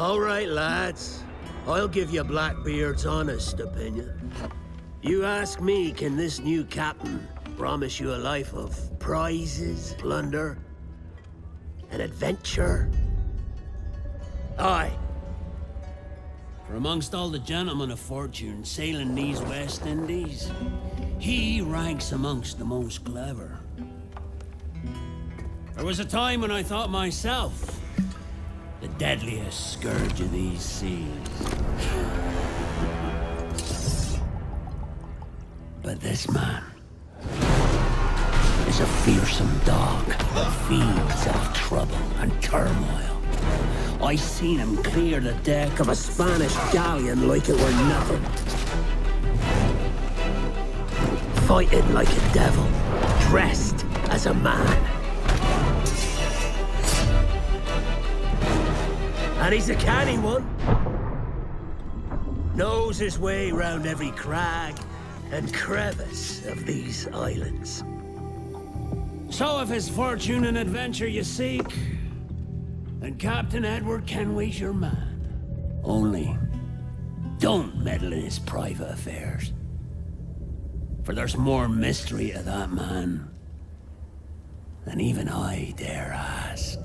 All right, lads. I'll give you Blackbeard's honest opinion. You ask me, can this new captain promise you a life of prizes, plunder, and adventure? Aye. For amongst all the gentlemen of fortune sailing these West Indies, he ranks amongst the most clever. There was a time when I thought myself the deadliest scourge of these seas. But this man is a fearsome dog that feeds off trouble and turmoil. I seen him clear the deck Of a Spanish galleon like it were nothing. Fighting like a devil, dressed as a man. And he's a canny one. Knows his way round every crag and crevice of these islands. So if his fortune and adventure you seek, then Captain Edward Kenway's your man. Only, don't meddle in his private affairs. For there's more mystery to that man than even I dare ask.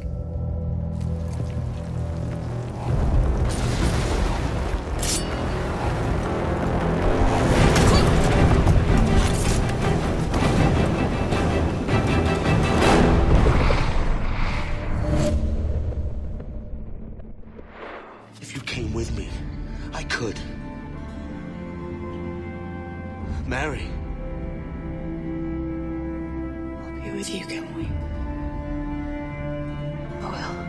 If you came with me, I could. Mary. I'll be with you, can we? I will.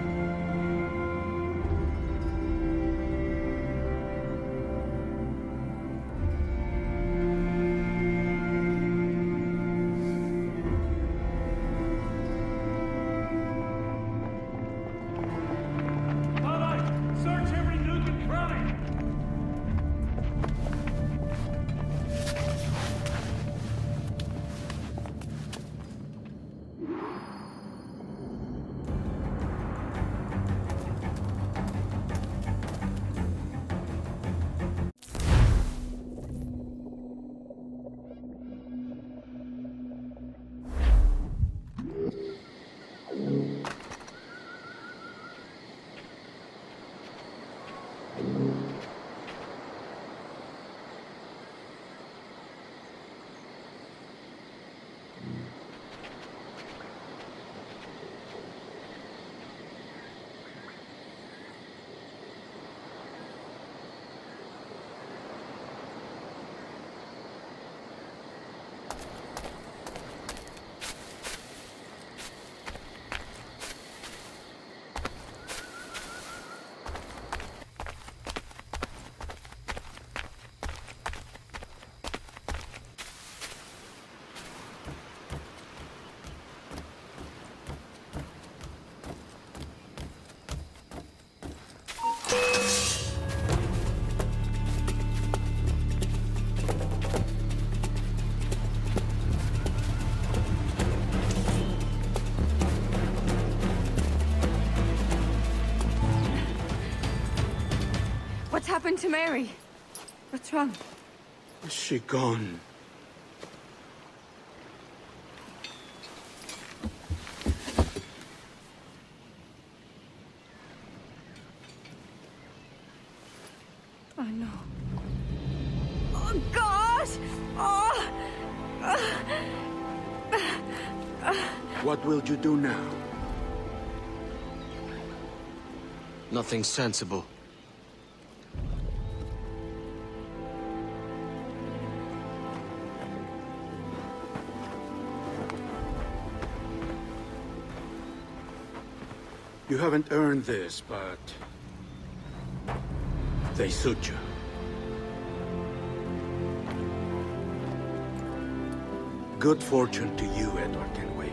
Search every nook and cranny! What's happened to Mary? What's wrong? Is she gone? Oh, no. Oh, God! Oh! What will you do now? Nothing sensible. You haven't earned this, but they suit you. Good fortune to you, Edward Kenway.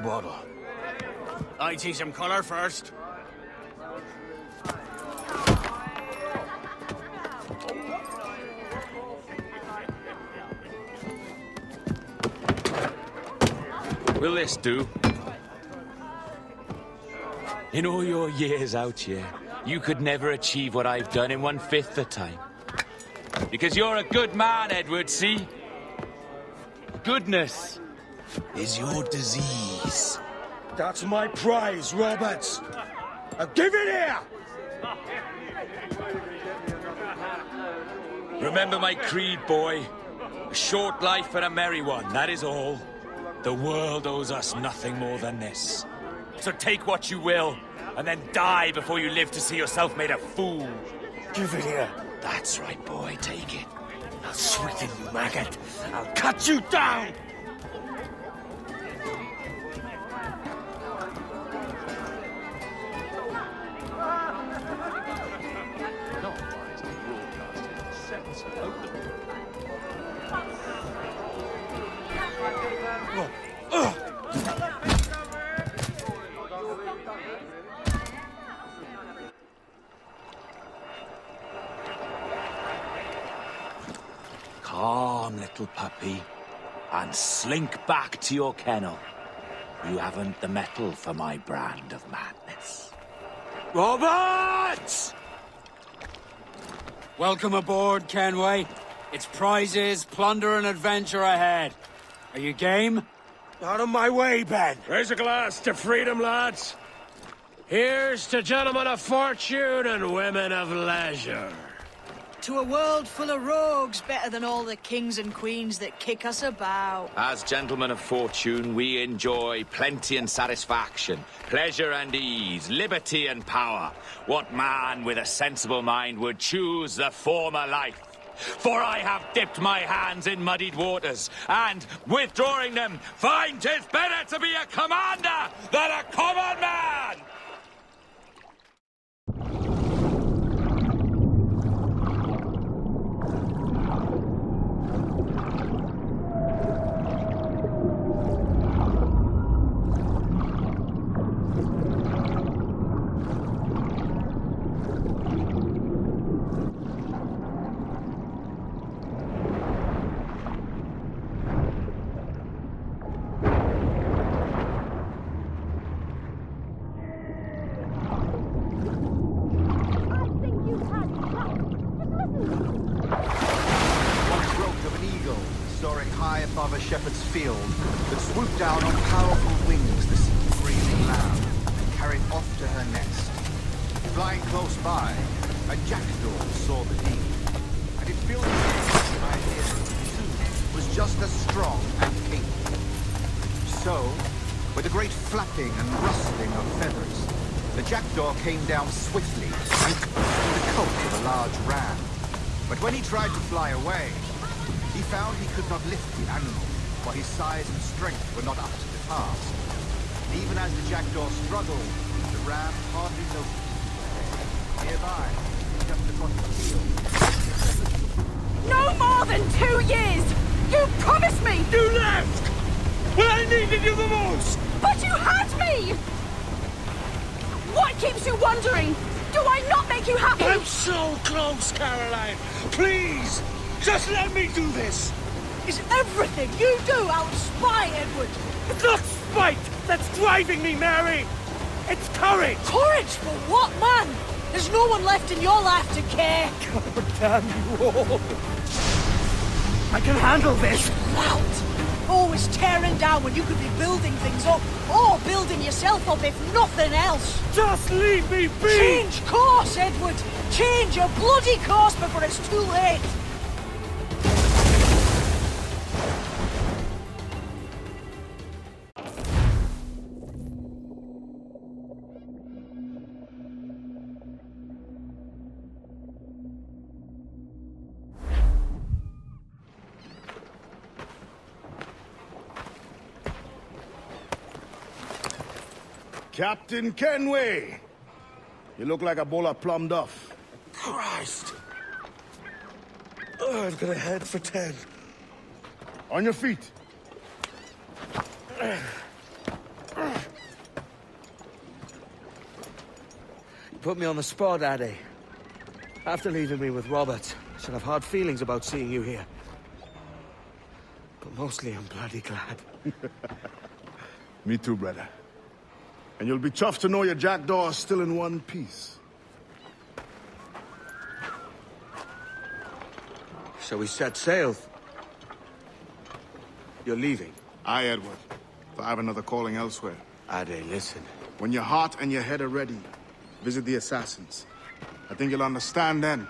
water. I'd see some color first. Will this do? In all your years out here, you could never achieve what I've done in 1/5 the time. Because you're a good man, Edward, see? Goodness is your disease. That's my prize, Roberts. Now give it here! Remember my creed, boy. A short life and a merry one, that is all. The world owes us nothing more than this. So take what you will, and then die before you live to see yourself made a fool. Give it here. That's right, boy, take it. I'll sweeten you, maggot. I'll cut you down! Calm, little puppy, and slink back to your kennel. You haven't the mettle for my brand of madness. Roberts! Welcome aboard, Kenway. It's prizes, plunder, and adventure ahead. Are you game? Out of my way, Ben. Raise a glass to freedom, lads. Here's to gentlemen of fortune and women of leisure. To a world full of rogues, better than all the kings and queens that kick us about. As gentlemen of fortune, we enjoy plenty and satisfaction, pleasure and ease, liberty and power. What man with a sensible mind would choose the former life? For I have dipped my hands in muddied waters, and, withdrawing them, find 'tis better to be a commander than a common man! Above a shepherd's field that swooped down on powerful wings the sea-breathing lamb and carried off to her nest. Flying close by, a jackdaw saw the deed, and it filled him with the idea that he too was just as strong and capable. So, with a great flapping and rustling of feathers, the jackdaw came down swiftly and caught the coat of a large ram. But when he tried to fly away, he found he could not lift the animal, for his size and strength were not up to the task. Even as the jackdaw struggled, the ram hardly noticed. Nearby, just across the field... No more than 2 years! You promised me! You left! When I needed you the most! But you had me! What keeps you wondering? Do I not make you happy? I'm so close, Caroline! Please! Just let me do this! Is everything you do out of spite, Edward? It's not spite that's driving me, Mary! It's courage! Courage for what, man? There's no one left in your life to care. God damn you all! I can handle this! Loud! Always tearing down when you could be building things up, or building yourself up if nothing else. Just leave me be! Change course, Edward! Change your bloody course before it's too late! Captain Kenway! You look like a bowl of plum duff. Christ! Oh, I've got a head for 10. On your feet. Put me on the spot, Addy. After leaving me with Robert, I should have hard feelings about seeing you here. But mostly I'm bloody glad. Me too, brother. And you'll be tough to know your jackdaw is still in one piece. So we set sail. You're leaving? Aye, Edward. But I have another calling elsewhere. Addy, listen. When your heart and your head are ready, visit the assassins. I think you'll understand then.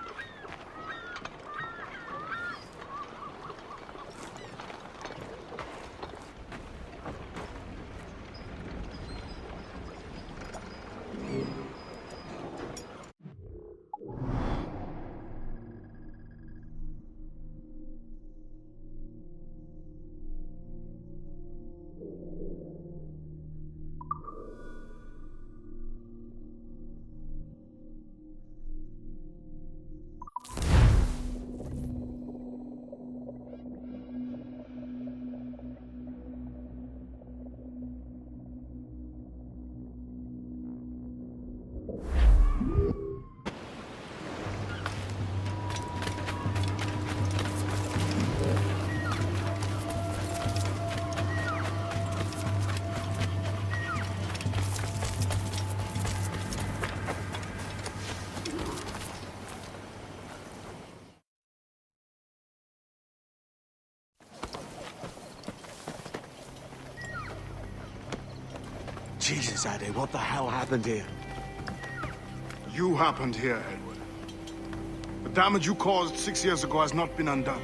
Jesus, Addy, what the hell happened here? You happened here, Edward. The damage you caused 6 years ago has not been undone.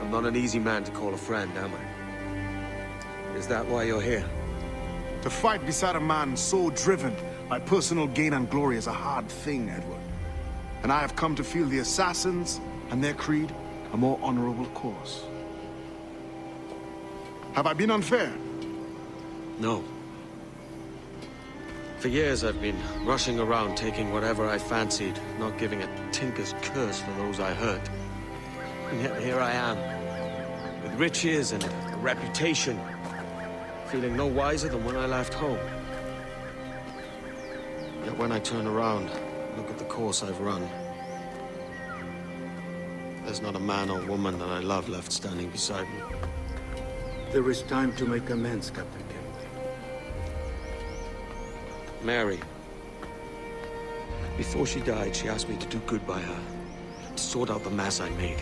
I'm not an easy man to call a friend, am I? Is that why you're here? To fight beside a man so driven by personal gain and glory is a hard thing, Edward. And I have come to feel the assassins and their creed a more honorable course. Have I been unfair? No. For years I've been rushing around taking whatever I fancied, not giving a tinker's curse for those I hurt. And yet here I am, with riches and a reputation, feeling no wiser than when I left home. Yet when I turn around, look at the course I've run, there's not a man or woman that I love left standing beside me. There is time to make amends, Captain Kenway. Mary. Before she died, she asked me to do good by her, to sort out the mess I made.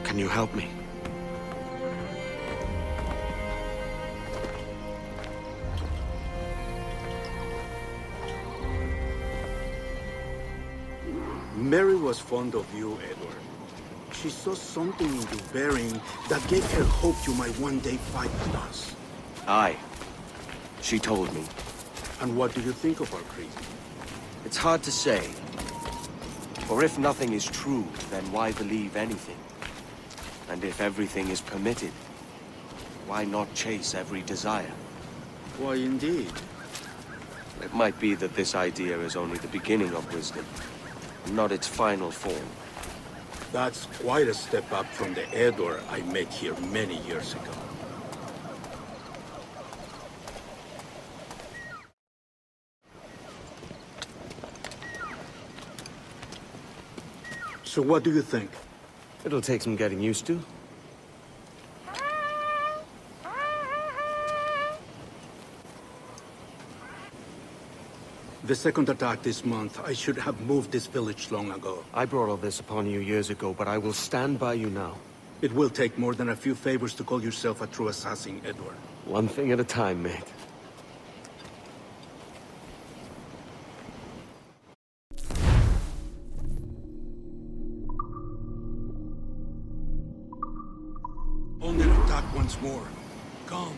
Can you help me? Mary was fond of you, Edward. She saw something in your bearing that gave her hope you might one day fight with us. Aye. She told me. And what do you think of our creed? It's hard to say. For if nothing is true, then why believe anything? And if everything is permitted, why not chase every desire? Why, indeed. It might be that this idea is only the beginning of wisdom, not its final form. That's quite a step up from the Edward I met here many years ago. So what do you think? It'll take some getting used to. The second attack this month, I should have moved this village long ago. I brought all this upon you years ago, but I will stand by you now. It will take more than a few favors to call yourself a true assassin, Edward. One thing at a time, mate. On the attack once more. Come.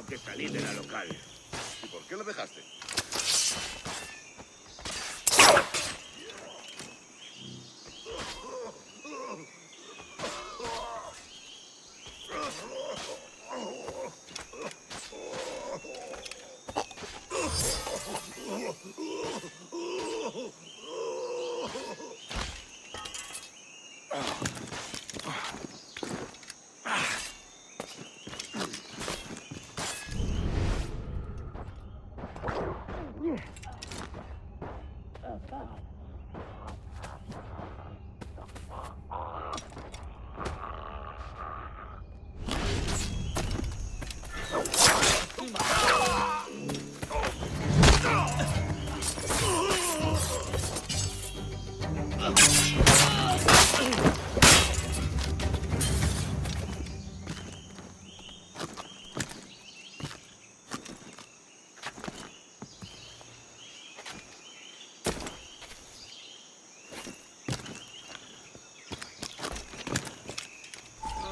Que salí de la local. ¿Y por qué lo dejaste?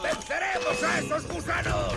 ¡Venceremos a esos gusanos!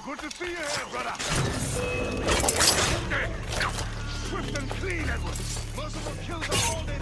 Good to see you here, brother. Swift and clean, Edward. Merciful kills are all they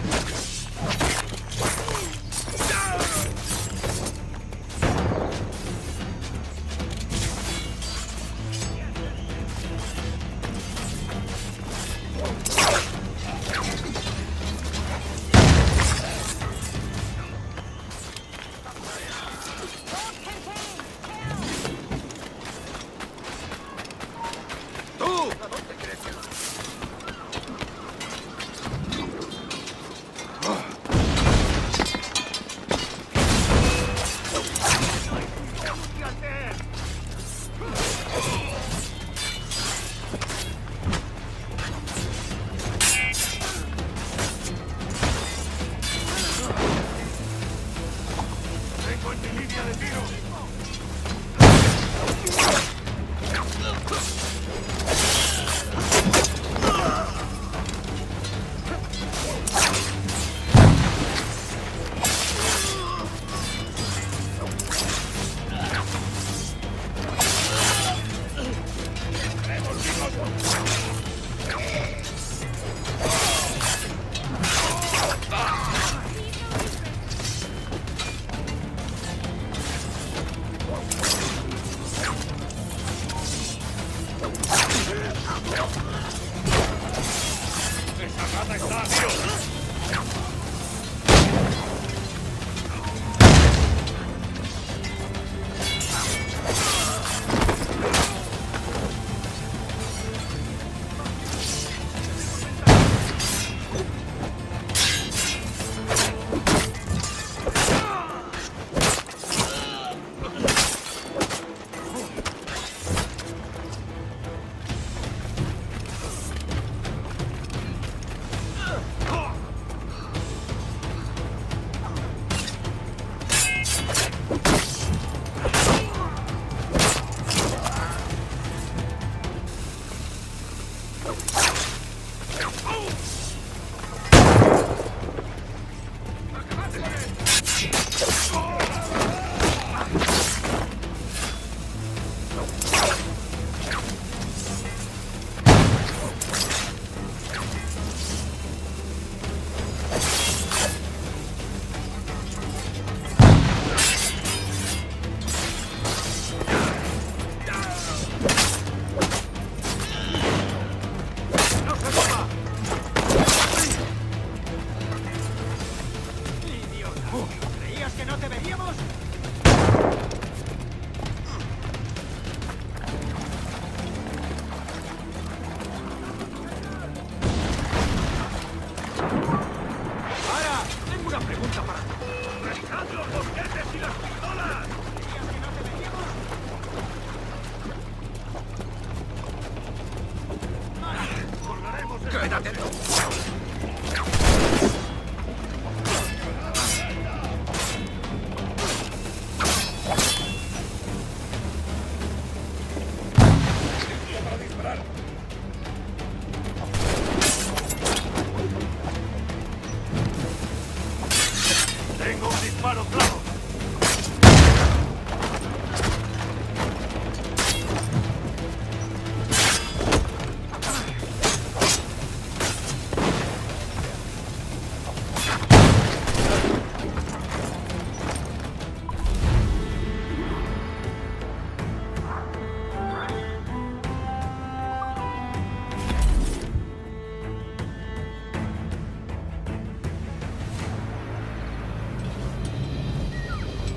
Tengo un disparo claro.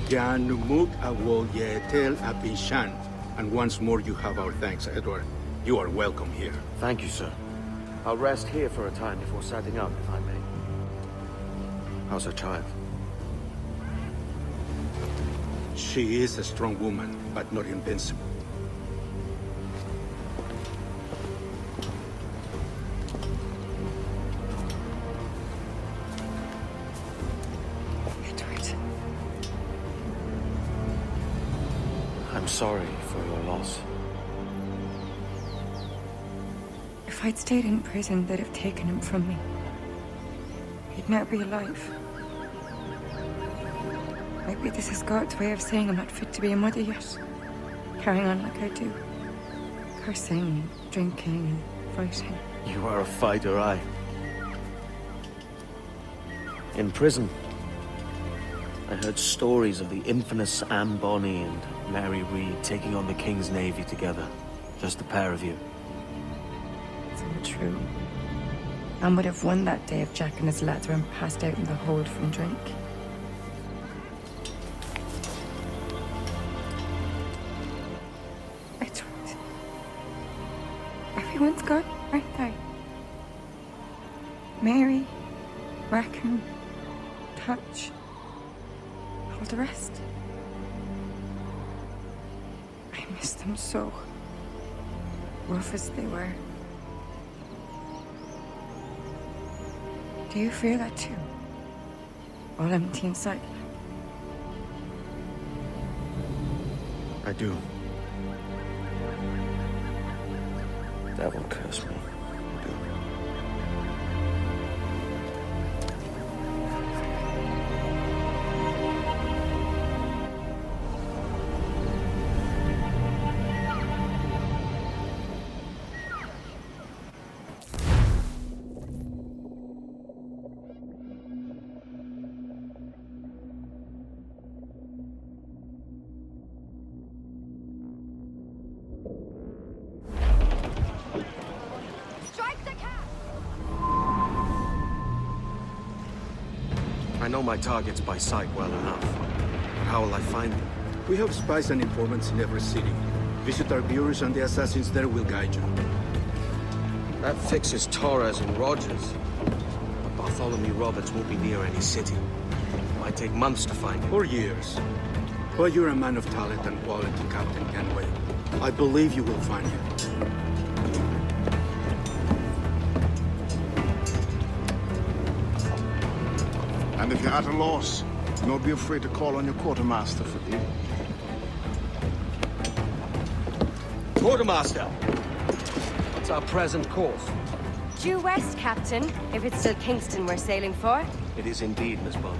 Janumuk awol yetel apishan. And once more you have our thanks, Edward. You are welcome here. Thank you, sir. I'll rest here for a time before setting up, if I may. How's her child? She is a strong woman, but not invincible. I'm sorry for your loss. If I'd stayed in prison, they'd have taken him from me. He'd never be alive. Maybe this is God's way of saying I'm not fit to be a mother yet. Carrying on like I do. Cursing and drinking and fighting. You are a fighter, aye. In prison, I heard stories of the infamous Anne Bonny and Mary Read taking on the King's Navy together. Just the pair of you. It's all true. Anne would have won that day if Jack and his lads weren't passed out in the hold from drink. Edward. Everyone's gone, aren't they? Mary, Rackham, Touch. All the rest. I miss them so. Rough as they were. Do you feel that too? All empty inside? I do. Devil curse me. I do. I know my targets by sight well enough. But how will I find them? We have spies and informants in every city. Visit our bureaus and the assassins there will guide you. That fixes Torres and Rogers. But Bartholomew Roberts won't be near any city. It might take months to find him. Or years. But you're a man of talent and quality, Captain Kenway. I believe you will find him. And if you're at a loss, do not be afraid to call on your quartermaster for aid. Quartermaster! What's our present course? Due west, Captain, if it's still Kingston we're sailing for. It is indeed, Miss Bonny.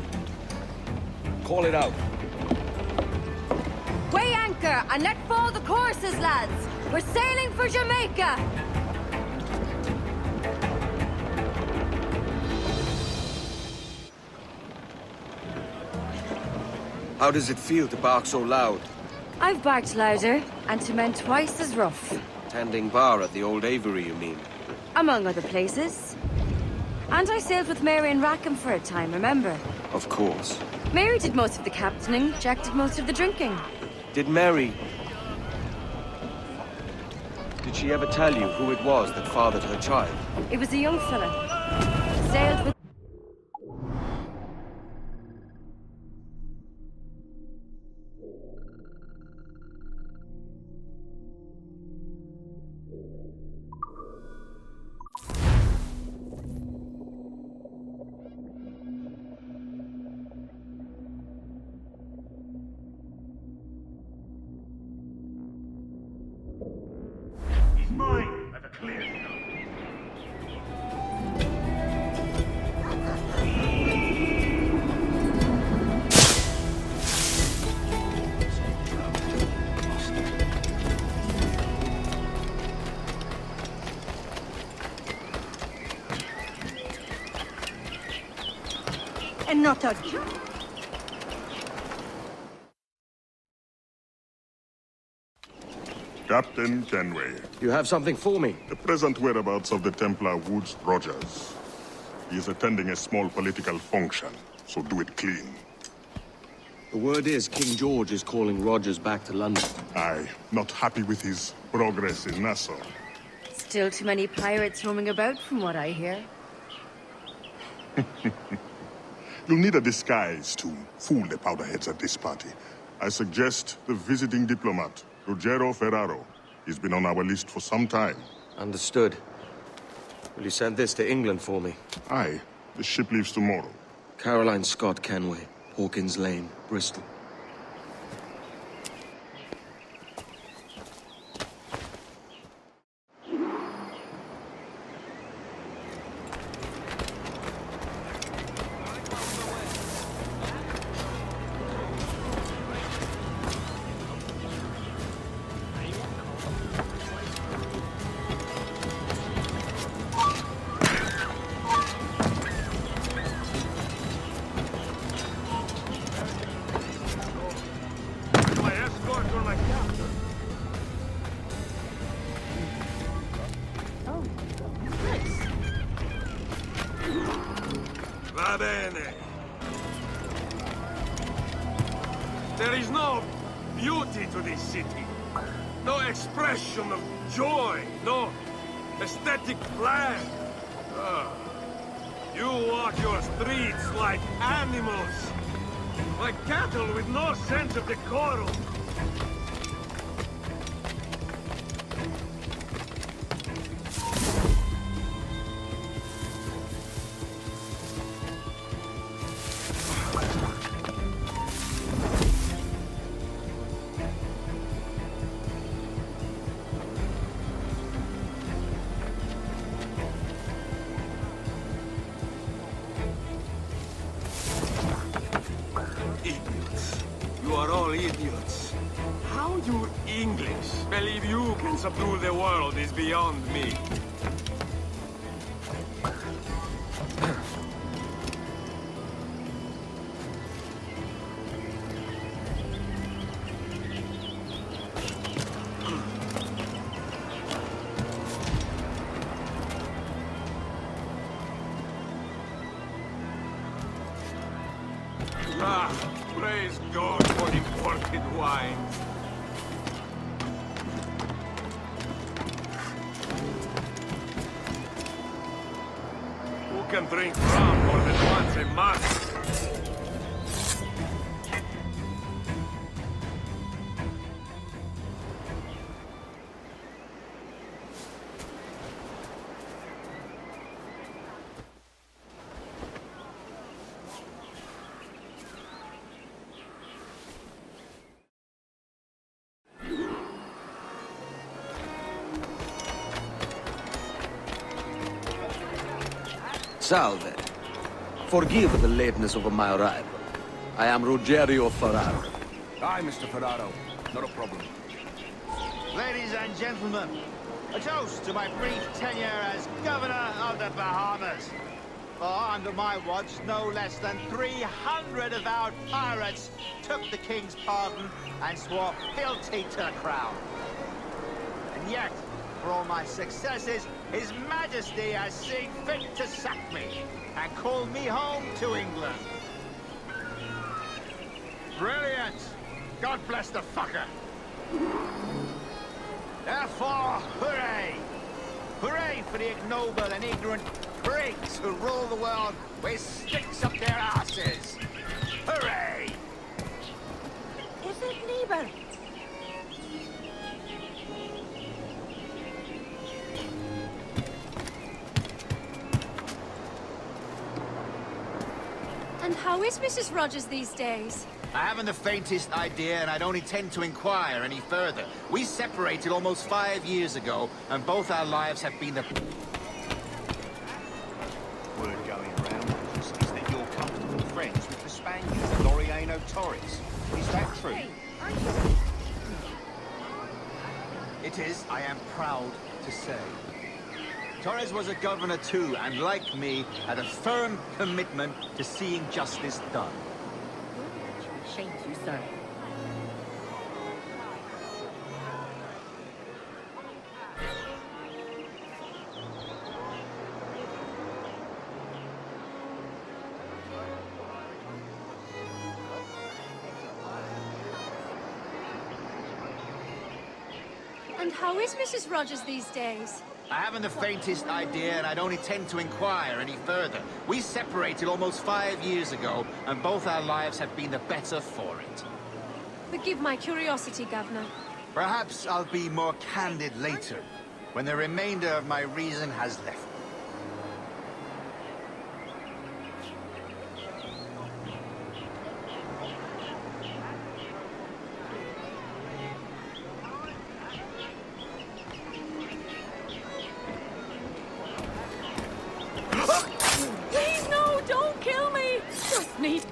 Call it out. Weigh anchor and let fall the courses, lads! We're sailing for Jamaica! How does it feel to bark so loud? I've barked louder, and to men twice as rough. Tending bar at the old Aviary, you mean? Among other places. And I sailed with Mary and Rackham for a time, remember? Of course. Mary did most of the captaining, Jack did most of the drinking. Did Mary... Did she ever tell you who it was that fathered her child? It was a young fella. Sailed with... Mine at a clear And not a... Captain Kenway. You have something for me? The present whereabouts of the Templar Woods Rogers. He is attending a small political function, so do it clean. The word is King George is calling Rogers back to London. Aye, not happy with his progress in Nassau. Still too many pirates roaming about, from what I hear. You'll need a disguise to fool the powderheads at this party. I suggest the visiting diplomat, Ruggiero Ferraro. He's been on our list for some time. Understood. Will you send this to England for me? Aye. The ship leaves tomorrow. Caroline Scott Kenway, Hawkins Lane, Bristol. Va bene. There is no beauty to this city. No expression of joy. No aesthetic plan. You walk your streets like animals. Like cattle with no sense of decorum. Idiots. You are all idiots. How you English believe you can subdue the world is beyond me. Ah, praise God for imported wines. Who can drink rum more than once a month? Salve. Forgive the lateness of my arrival. I am Ruggiero Ferraro. Aye, Mr. Ferraro. Not a problem. Ladies and gentlemen, a toast to my brief tenure as Governor of the Bahamas. For under my watch, no less than 300 avowed pirates took the King's pardon and swore fealty to the crown. And yet, for all my successes, His Majesty has seen fit to sack me and call me home to England. God bless the fucker. Therefore, hooray! Hooray for the ignoble and ignorant prigs who rule the world with sticks up their asses! Hooray! Is it Lieber? And how is Mrs. Rogers these days? I haven't the faintest idea, and I don't intend to inquire any further. We separated almost 5 years ago, and both our lives have been the... Word going round is that you're comfortable friends with the Spaniard, Laureano Torres. Is that true? Hey, aren't you? It is, I am proud to say. Torres was a governor too, and like me, had a firm commitment to seeing justice done. Shame you, sir. And how is Mrs. Rogers these days? I haven't the faintest idea, and I don't intend to inquire any further. We separated almost 5 years ago, and both our lives have been the better for it. Forgive my curiosity, Governor. Perhaps I'll be more candid later, when the remainder of my reason has left me. Please, no, don't kill me! Just need...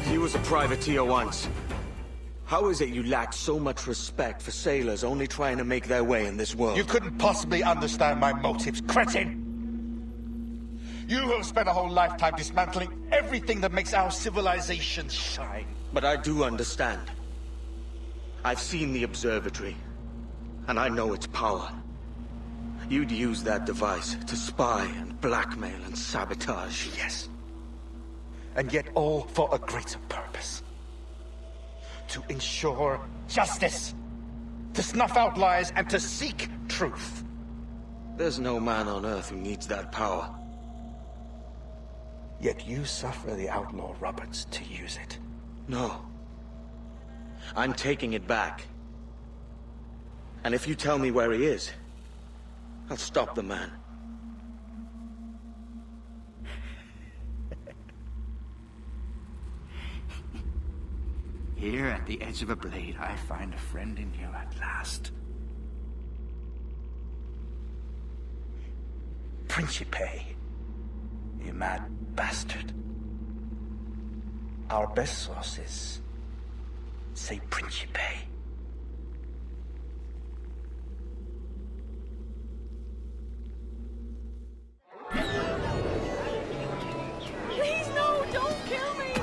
He was a privateer once. How is it you lack so much respect for sailors only trying to make their way in this world? You couldn't possibly understand my motives, cretin! You have spent a whole lifetime dismantling everything that makes our civilization shine. But I do understand. I've seen the observatory, and I know its power. You'd use that device to spy and blackmail and sabotage. Yes. And yet all for a greater purpose. To ensure justice. To snuff out lies and to seek truth. There's no man on Earth who needs that power. Yet you suffer the outlaw Roberts to use it. No. I'm taking it back. And if you tell me where he is, I'll stop the man. Here at the edge of a blade, I find a friend in you at last. Principe, you mad bastard. Our best sources say Principe. Please, no, don't kill me!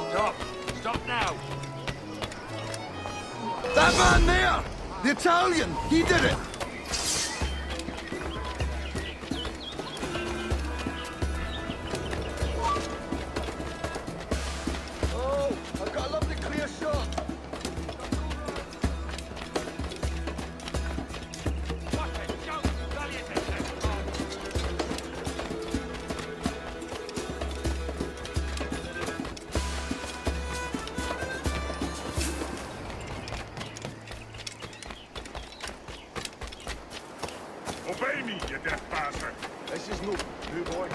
Stop! Stop now! That man there! The Italian! He did it! Oh, I've got a lovely clear shot. Obey me, you deaf bastard! This is no new boy.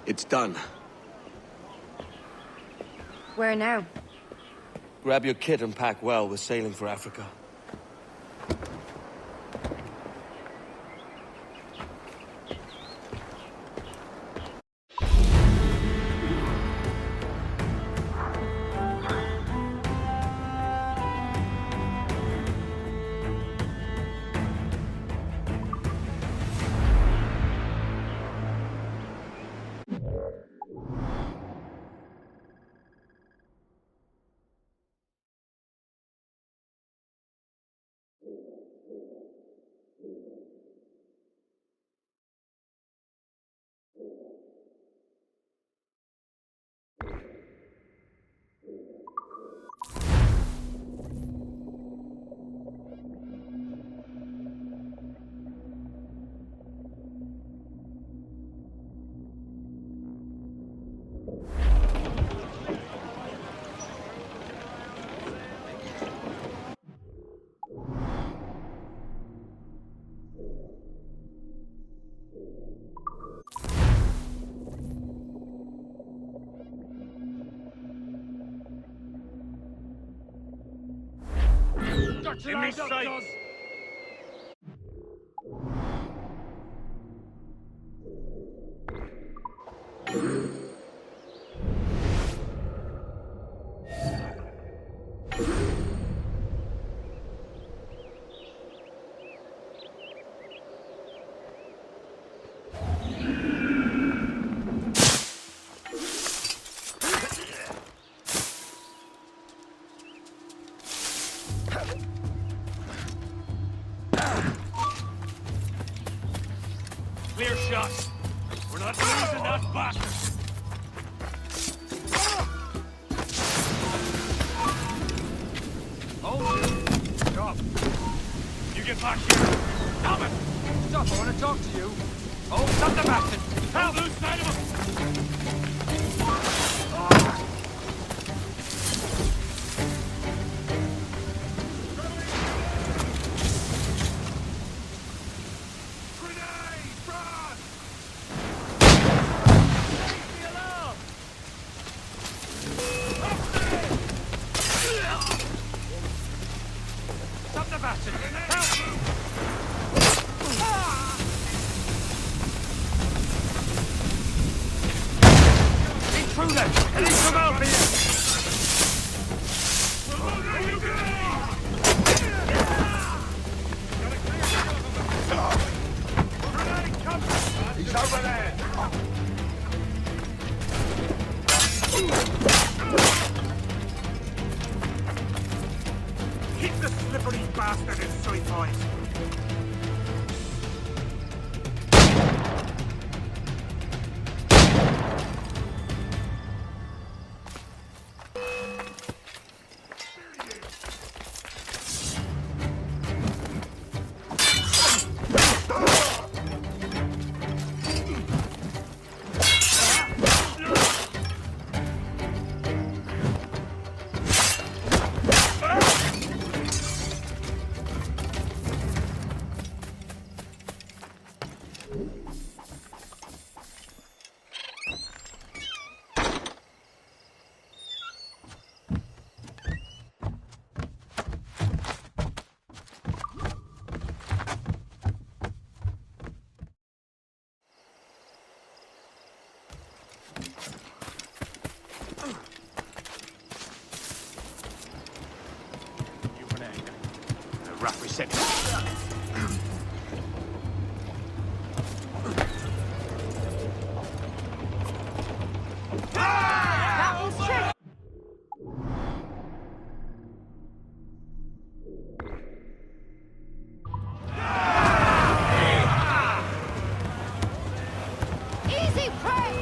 It's done. Where now? Grab your kit and pack well. We're sailing for Africa. Shut your eyes up, Dawes! Clear shot. We're not losing that bastard. Hold. Stop. You get back here. Help it. Stop. I want to talk to you. Oh, stop the bastard. Help. Lose sight of him. Stop the bastard! Help! Intruder! Any come out here! He's over there! Keep the slippery bastard in sight, boys! Rough reception. Easy prey!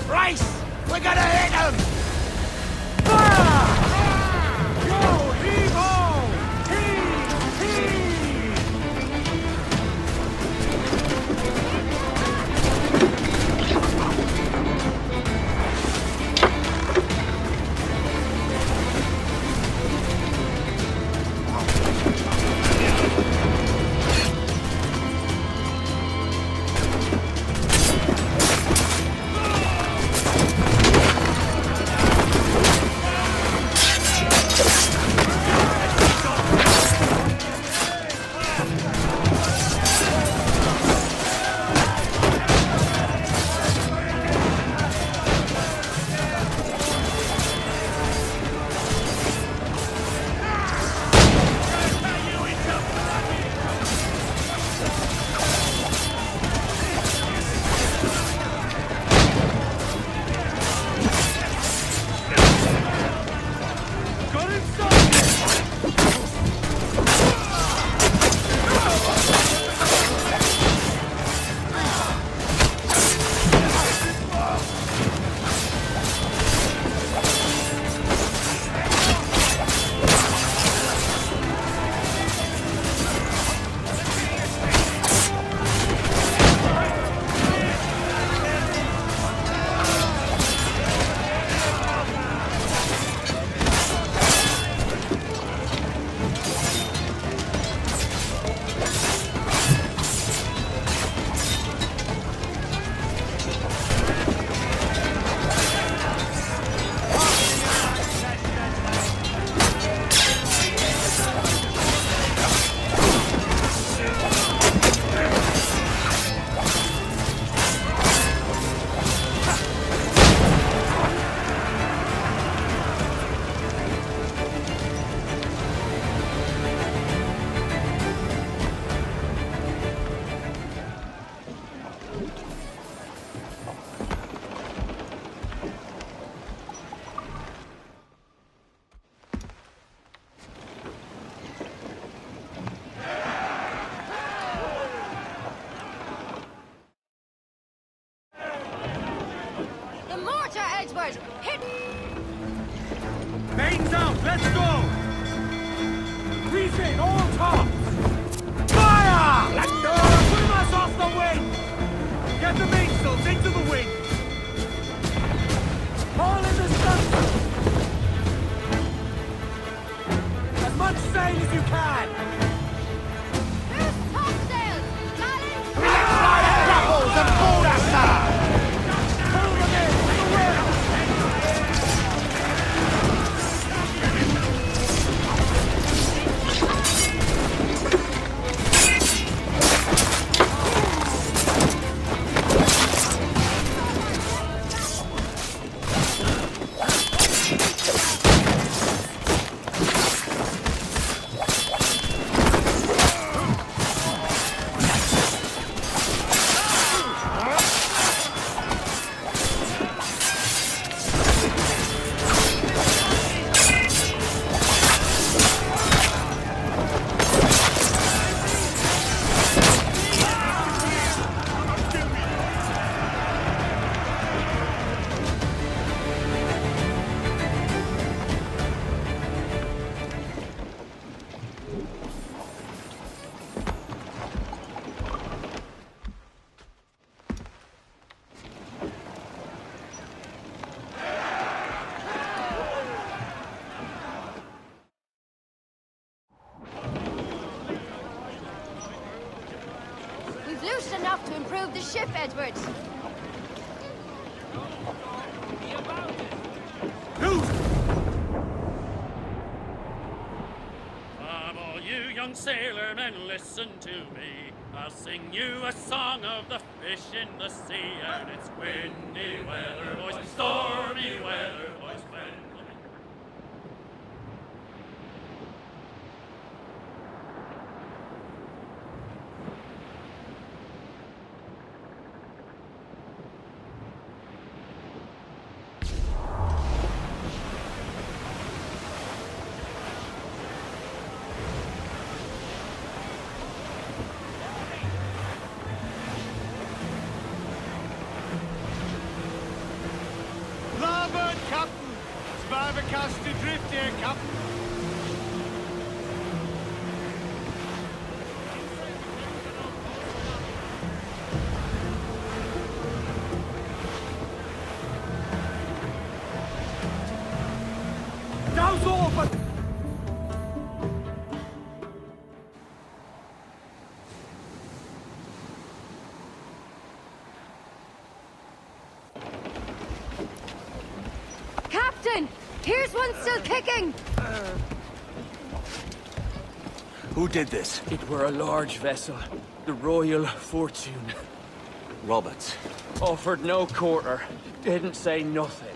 Rice! We're gonna hit him! Yo, heave-ho! Heave! Edward! Hit! Mains out! Let's go! Refit all tops! Fire! Let's go! Swim us off the wing! Get the mainsails into the wind! All in the sun! As much sail as you can! Loose topsails! Galley! Doubles and board us, sir! Pull them in! To the wind! We've loosed enough to improve the ship, Edward. Come all you young sailormen, listen to me. I'll sing you a song of the fish in the sea. And it's windy weather, boys, and stormy weather, boys, when... Larboard, Captain! Survivor cast adrift here, Captain. Now's all, but... Captain! Here's one still kicking! Who did this? It were a large vessel, the Royal Fortune. Roberts. Offered no quarter, didn't say nothing.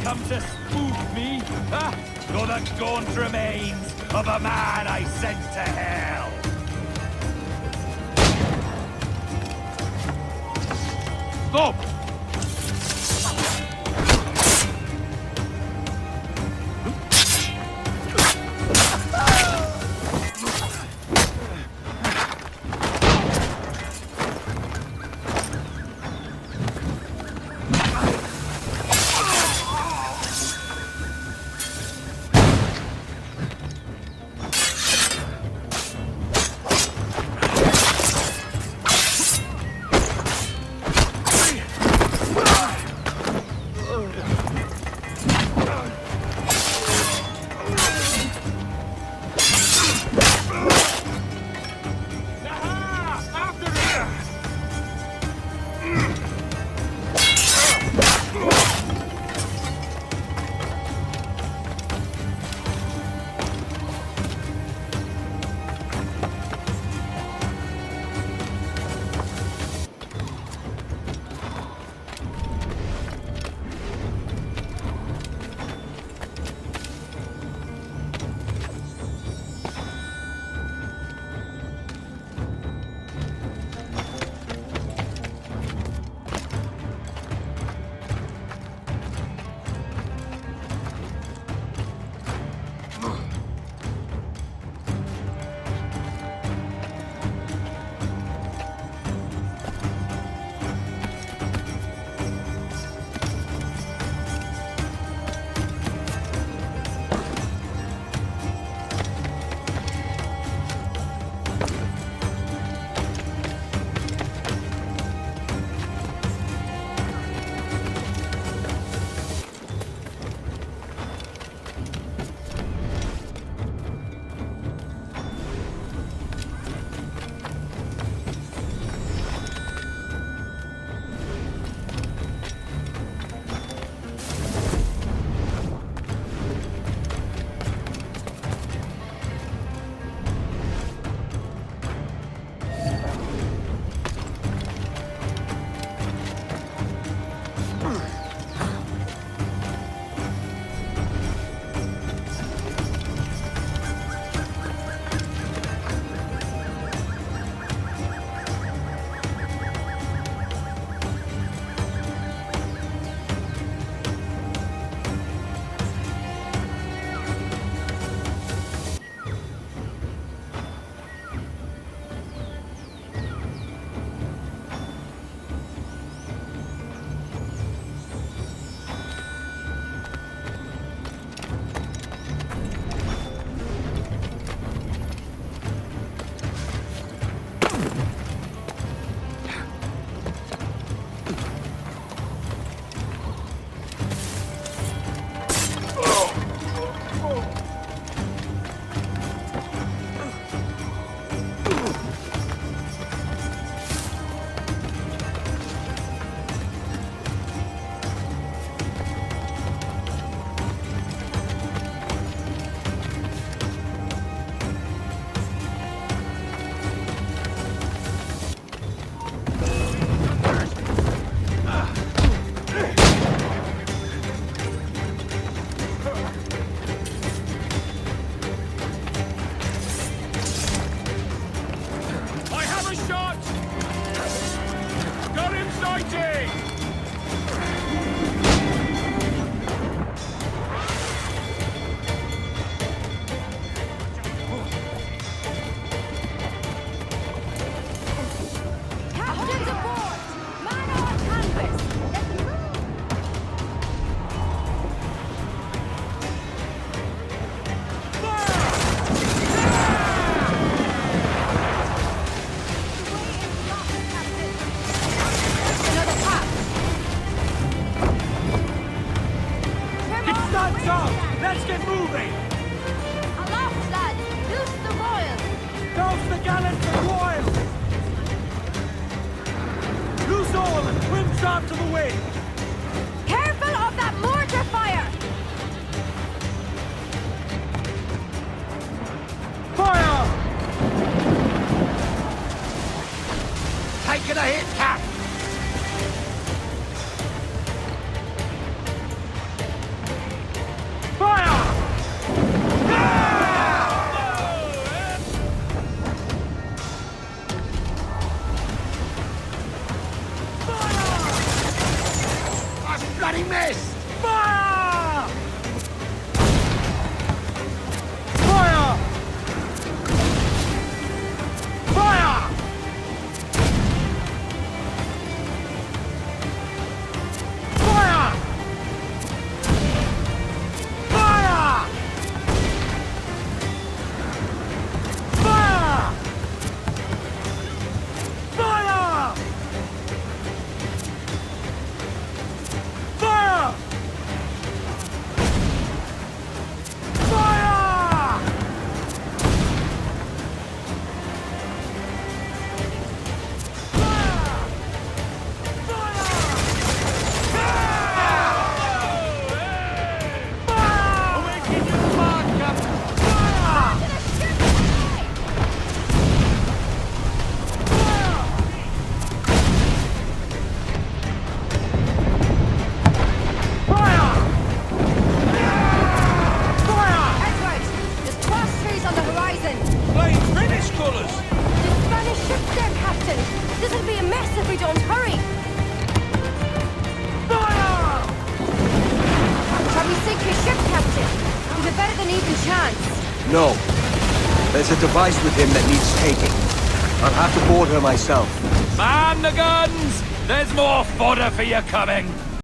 come to spook me? Huh? You're the gaunt remains of a man I sent to hell. Stop! To the wind! Careful of that mortar fire! Fire! Taking a hit, Cap! No. There's a device with him that needs taking. I'll have to board her myself. Man the guns! There's more fodder for you coming!